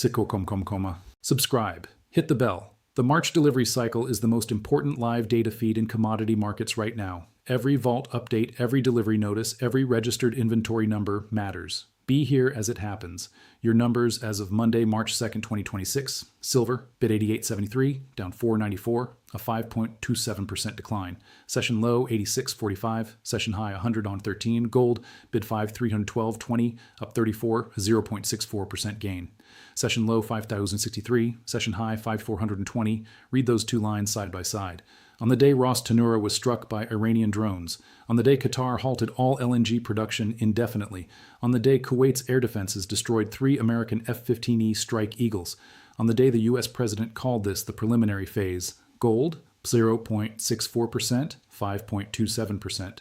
Subscribe. Hit the bell. The March delivery cycle is the most important live data feed in commodity markets right now. Every vault update, every delivery notice, every registered inventory number matters. Be here as it happens. Your numbers as of Monday, March 2nd, 2026. Silver, bid 88.73, down 4.94, a 5.27% decline. Session low, 86.45, session high, 100 on 13. Gold, bid 5,312.20, up 34, a 0.64% gain. Session low, 5,063, session high, 5,420. Read those two lines side by side. On the day Ras Tanura was struck by Iranian drones. On the day Qatar halted all LNG production indefinitely. On the day Kuwait's air defenses destroyed 3 American F-15E Strike Eagles. On the day the U.S. president called this the preliminary phase. Gold, 0.64%, 5.27%.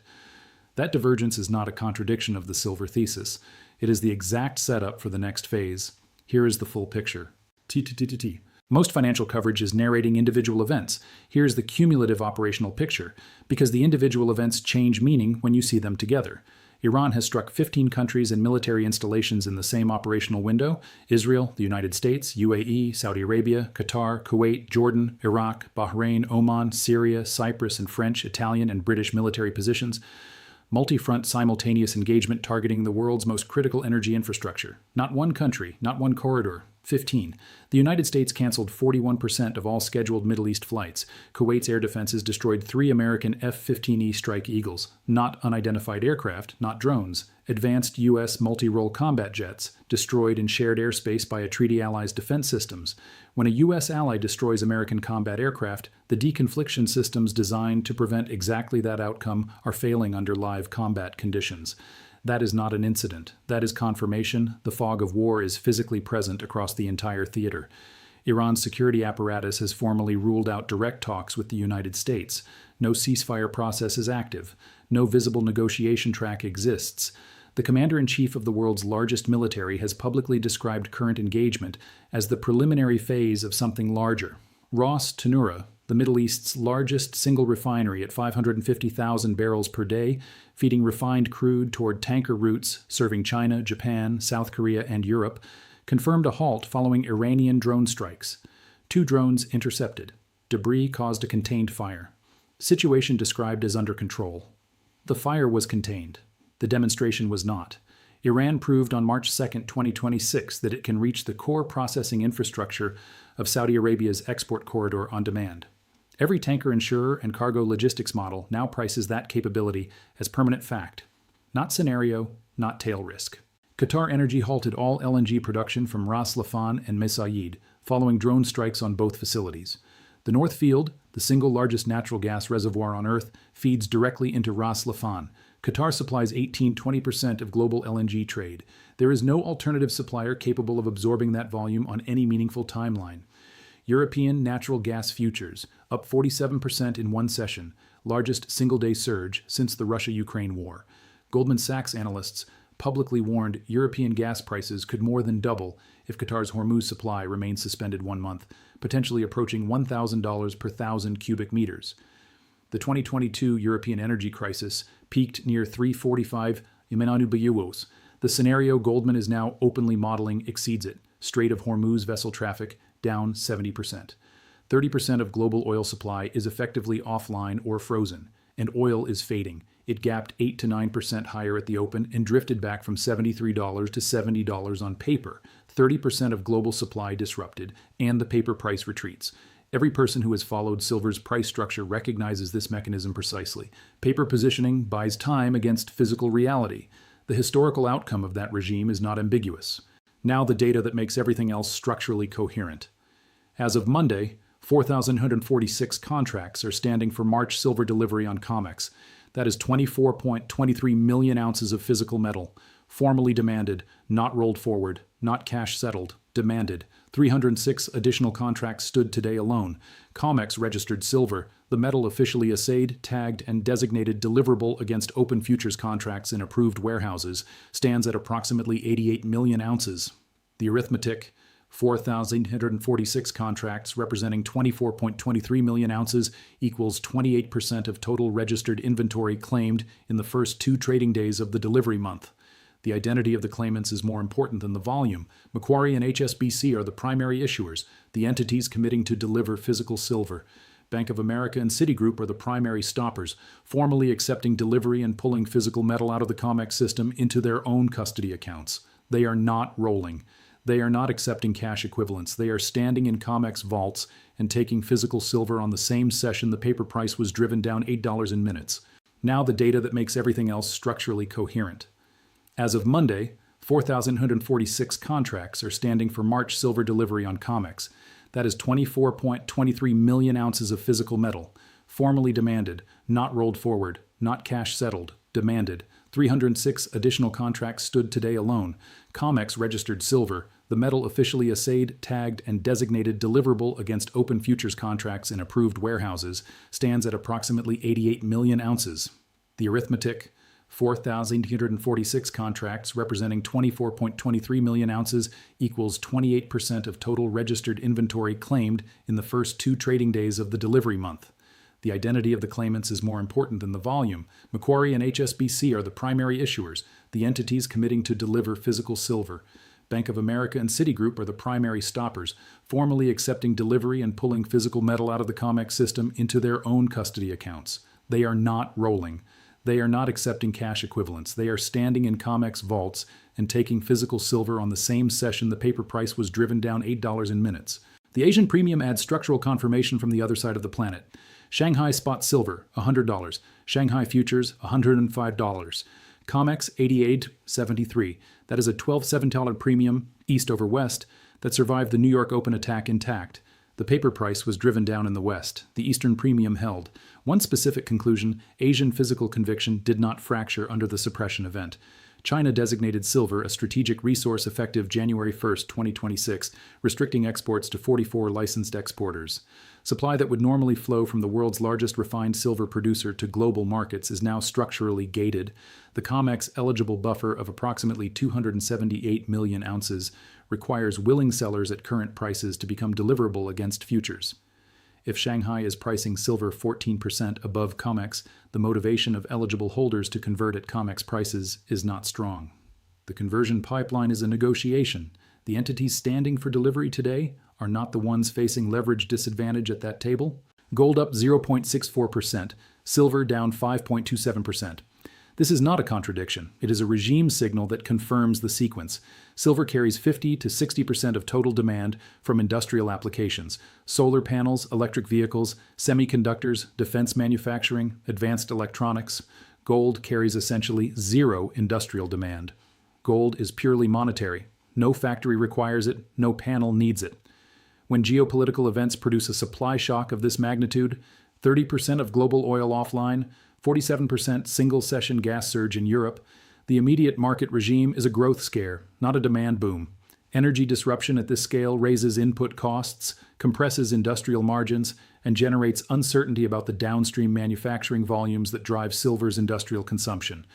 That divergence is not a contradiction of the silver thesis. It is the exact setup for the next phase. Here is the full picture. Most financial coverage is narrating individual events. Here's the cumulative operational picture, because the individual events change meaning when you see them together. Iran has struck 15 countries and military installations in the same operational window: Israel, the United States, UAE, Saudi Arabia, Qatar, Kuwait, Jordan, Iraq, Bahrain, Oman, Syria, Cyprus, and French, Italian, and British military positions. Multi-front simultaneous engagement targeting the world's most critical energy infrastructure. Not one country, not one corridor. 15. The United States canceled 41% of all scheduled Middle East flights. Kuwait's air defenses destroyed 3 American F-15E Strike Eagles. Not unidentified aircraft, not drones. Advanced U.S. multi-role combat jets, destroyed in shared airspace by a treaty ally's defense systems. When a U.S. ally destroys American combat aircraft, the deconfliction systems designed to prevent exactly that outcome are failing under live combat conditions. That is not an incident. That is confirmation. The fog of war is physically present across the entire theater. Iran's security apparatus has formally ruled out direct talks with the United States. No ceasefire process is active. No visible negotiation track exists. The commander-in-chief of the world's largest military has publicly described current engagement as the preliminary phase of something larger. Ras Tanura, the Middle East's largest single refinery at 550,000 barrels per day, feeding refined crude toward tanker routes serving China, Japan, South Korea, and Europe, confirmed a halt following Iranian drone strikes. 2 drones intercepted. Debris caused a contained fire. Situation described as under control. The fire was contained. The demonstration was not. Iran proved on March 2, 2026 that it can reach the core processing infrastructure of Saudi Arabia's export corridor on demand. Every tanker insurer and cargo logistics model now prices that capability as permanent fact. Not scenario, not tail risk. Qatar Energy halted all LNG production from Ras Laffan and Mesaieed, following drone strikes on both facilities. The North Field, the single largest natural gas reservoir on Earth, feeds directly into Ras Laffan. Qatar supplies 18-20% of global LNG trade. There is no alternative supplier capable of absorbing that volume on any meaningful timeline. European natural gas futures, up 47% in one session, largest single-day surge since the Russia-Ukraine war. Goldman Sachs analysts publicly warned European gas prices could more than double if Qatar's Hormuz supply remains suspended 1 month, potentially approaching $1,000 per 1,000 cubic meters. The 2022 European energy crisis peaked near 345 euros. The scenario Goldman is now openly modeling exceeds it. Strait of Hormuz vessel traffic down 70%. 30% of global oil supply is effectively offline or frozen, and oil is fading. It gapped 8 to 9% higher at the open and drifted back from $73 to $70 on paper. 30% of global supply disrupted, and the paper price retreats. Every person who has followed silver's price structure recognizes this mechanism precisely. Paper positioning buys time against physical reality. The historical outcome of that regime is not ambiguous. Now the data that makes everything else structurally coherent. As of Monday, 4,146 contracts are standing for March silver delivery on COMEX. That is 24.23 million ounces of physical metal, formally demanded, not rolled forward, not cash settled, demanded. 306 additional contracts stood today alone. COMEX registered silver, the metal officially assayed, tagged, and designated deliverable against open futures contracts in approved warehouses, stands at approximately 88 million ounces. The arithmetic: 4,846 contracts representing 24.23 million ounces equals 28% of total registered inventory claimed in the first 2 trading days of the delivery month. The identity of the claimants is more important than the volume. Macquarie and HSBC are the primary issuers, the entities committing to deliver physical silver. Bank of America and Citigroup are the primary stoppers, formally accepting delivery and pulling physical metal out of the COMEX system into their own custody accounts. They are not rolling. They are not accepting cash equivalents. They are standing in COMEX vaults and taking physical silver on the same session the paper price was driven down $8 in minutes. Now the data that makes everything else structurally coherent. As of Monday, 4,146 contracts are standing for March silver delivery on COMEX. That is 24.23 million ounces of physical metal, formally demanded, not rolled forward, not cash settled, demanded. 306 additional contracts stood today alone. COMEX registered silver, the metal officially assayed, tagged, and designated deliverable against open futures contracts in approved warehouses, stands at approximately 88 million ounces. The arithmetic: 4,846 contracts representing 24.23 million ounces equals 28% of total registered inventory claimed in the first 2 trading days of the delivery month. The identity of the claimants is more important than the volume. Macquarie and HSBC are the primary issuers, the entities committing to deliver physical silver. Bank of America and Citigroup are the primary stoppers, formally accepting delivery and pulling physical metal out of the COMEX system into their own custody accounts. They are not rolling. They are not accepting cash equivalents. They are standing in COMEX vaults and taking physical silver on the same session the paper price was driven down $8 in minutes. The Asian premium adds structural confirmation from the other side of the planet. Shanghai spot silver, $100. Shanghai futures, $105. COMEX, $88.73. That is a $12.7 premium, east over west, that survived the New York Open attack intact. The paper price was driven down in the west. The eastern premium held. One specific conclusion: Asian physical conviction did not fracture under the suppression event. China designated silver a strategic resource effective January 1, 2026, restricting exports to 44 licensed exporters. Supply that would normally flow from the world's largest refined silver producer to global markets is now structurally gated. The COMEX eligible buffer of approximately 278 million ounces requires willing sellers at current prices to become deliverable against futures. If Shanghai is pricing silver 14% above COMEX, the motivation of eligible holders to convert at COMEX prices is not strong. The conversion pipeline is a negotiation. The entities standing for delivery today are not the ones facing leverage disadvantage at that table. Gold up 0.64%, silver down 5.27%. This is not a contradiction. It is a regime signal that confirms the sequence. Silver carries 50 to 60% of total demand from industrial applications: solar panels, electric vehicles, semiconductors, defense manufacturing, advanced electronics. Gold carries essentially zero industrial demand. Gold is purely monetary. No factory requires it, no panel needs it. When geopolitical events produce a supply shock of this magnitude, 30% of global oil offline, 47% single-session gas surge in Europe, the immediate market regime is a growth scare, not a demand boom. Energy disruption at this scale raises input costs, compresses industrial margins, and generates uncertainty about the downstream manufacturing volumes that drive silver's industrial consumption.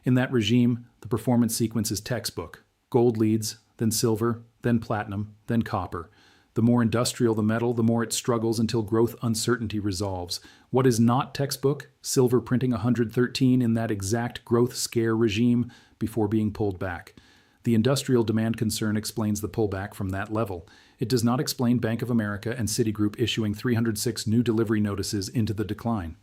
In that regime, the performance sequence is textbook. Gold leads, then silver, then platinum, then copper. The more industrial the metal, the more it struggles until growth uncertainty resolves. What is not textbook? Silver printing 113 in that exact growth scare regime before being pulled back. The industrial demand concern explains the pullback from that level. It does not explain Bank of America and Citigroup issuing 306 new delivery notices into the decline.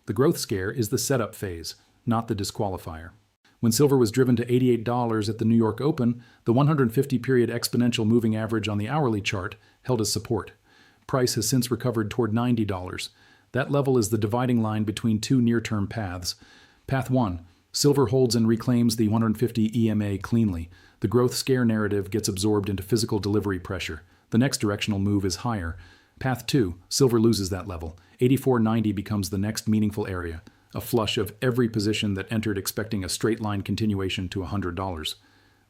The growth scare is the setup phase, not the disqualifier. When silver was driven to $88 at the New York Open, the 150-period exponential moving average on the hourly chart held as support. Price has since recovered toward $90. That level is the dividing line between two near-term paths. Path 1. Silver holds and reclaims the 150 EMA cleanly. The growth scare narrative gets absorbed into physical delivery pressure. The next directional move is higher. Path 2. Silver loses that level. 84.90 becomes the next meaningful area. A flush of every position that entered expecting a straight-line continuation to $100.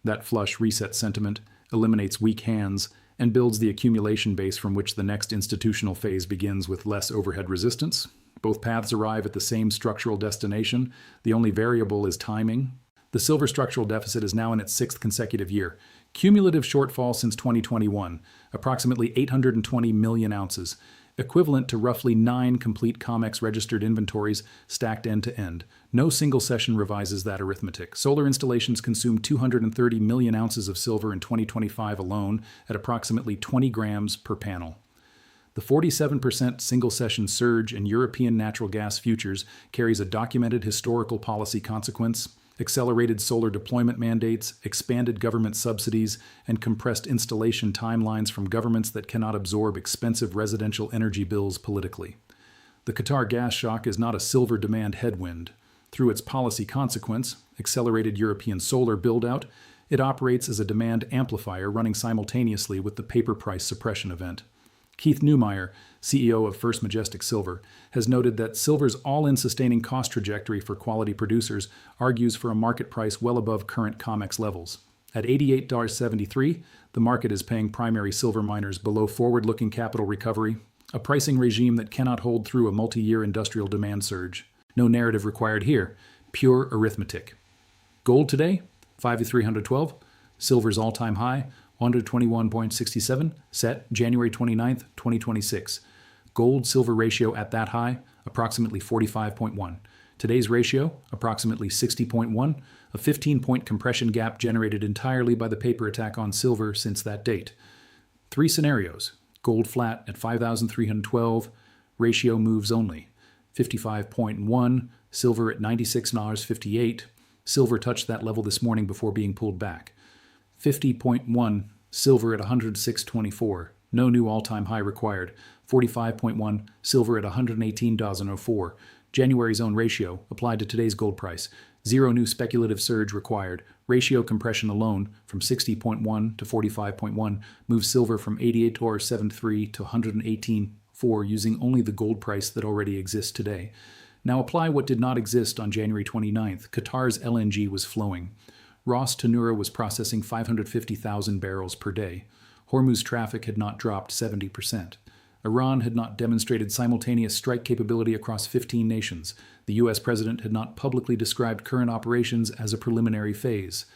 That flush resets sentiment, eliminates weak hands, and builds the accumulation base from which the next institutional phase begins with less overhead resistance. Both paths arrive at the same structural destination. The only variable is timing. The silver structural deficit is now in its 6th consecutive year. Cumulative shortfall since 2021, approximately 820 million ounces. equivalent to roughly 9 complete COMEX registered inventories stacked end to end. No single session revises that arithmetic. Solar installations consumed 230 million ounces of silver in 2025 alone at approximately 20 grams per panel. The 47% single session surge in European natural gas futures carries a documented historical policy consequence: accelerated solar deployment mandates, expanded government subsidies, and compressed installation timelines from governments that cannot absorb expensive residential energy bills politically. The Qatar gas shock is not a silver demand headwind. Through its policy consequence, accelerated European solar build-out, it operates as a demand amplifier running simultaneously with the paper price suppression event. Keith Neumeyer, CEO of First Majestic Silver, has noted that silver's all-in sustaining cost trajectory for quality producers argues for a market price well above current COMEX levels. At $88.73, the market is paying primary silver miners below forward-looking capital recovery, a pricing regime that cannot hold through a multi-year industrial demand surge. No narrative required here, pure arithmetic. Gold today, 5,312, silver's all-time high, 121.67, set January 29, 2026. Gold-silver ratio at that high, approximately 45.1. Today's ratio, approximately 60.1, a 15-point compression gap generated entirely by the paper attack on silver since that date. 3 scenarios: gold flat at 5,312, ratio moves only. 55.1, silver at $96.58. Silver touched that level this morning before being pulled back. 50.1, silver at 106.24. No new all-time high required. 45.1, silver at 118.04. January zone ratio applied to today's gold price. 0 new speculative surge required. Ratio compression alone from 60.1 to 45.1 moves silver from $88.73 to 118.4 using only the gold price that already exists today. Now apply what did not exist on January 29th. Qatar's LNG was flowing. Ras Tanura was processing 550,000 barrels per day. Hormuz traffic had not dropped 70%. Iran had not demonstrated simultaneous strike capability across 15 nations. The U.S. president had not publicly described current operations as a preliminary phase.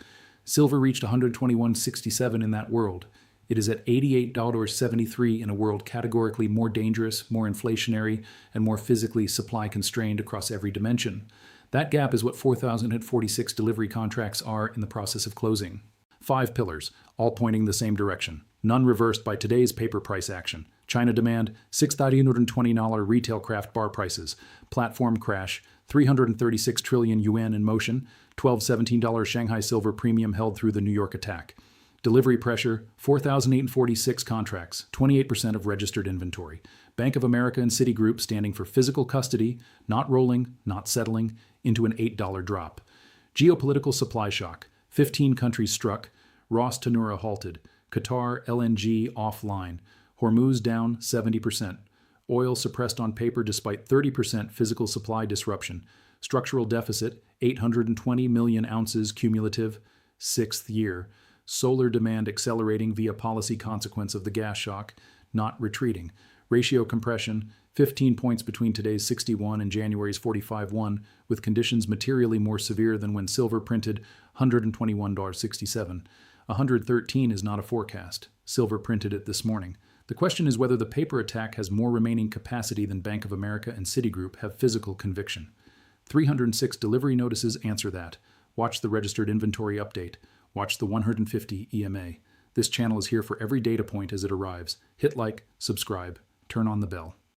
Silver reached 121.67 in that world. It is at $88.73 in a world categorically more dangerous, more inflationary, and more physically supply-constrained across every dimension. That gap is what 4,046 delivery contracts are in the process of closing. 5 pillars, all pointing the same direction. None reversed by today's paper price action. China demand, $6,120 retail craft bar prices. Platform crash, 336 trillion yuan in motion. $12.17 Shanghai silver premium held through the New York attack. Delivery pressure, 4,846 contracts, 28% of registered inventory. Bank of America and Citigroup standing for physical custody, not rolling, not settling, into an $8 drop. Geopolitical supply shock, 15 countries struck, Ras Tanura halted, Qatar LNG offline, Hormuz down 70%, oil suppressed on paper despite 30% physical supply disruption, structural deficit, 820 million ounces cumulative, 6th year, solar demand accelerating via policy consequence of the gas shock, not retreating, ratio compression, 15 points between today's 61 and January's 45.1, with conditions materially more severe than when silver printed $121.67. 113 is not a forecast. Silver printed it this morning. The question is whether the paper attack has more remaining capacity than Bank of America and Citigroup have physical conviction. 306 delivery notices answer that. Watch the registered inventory update. Watch the 150 EMA. This channel is here for every data point as it arrives. Hit like, subscribe, turn on the bell.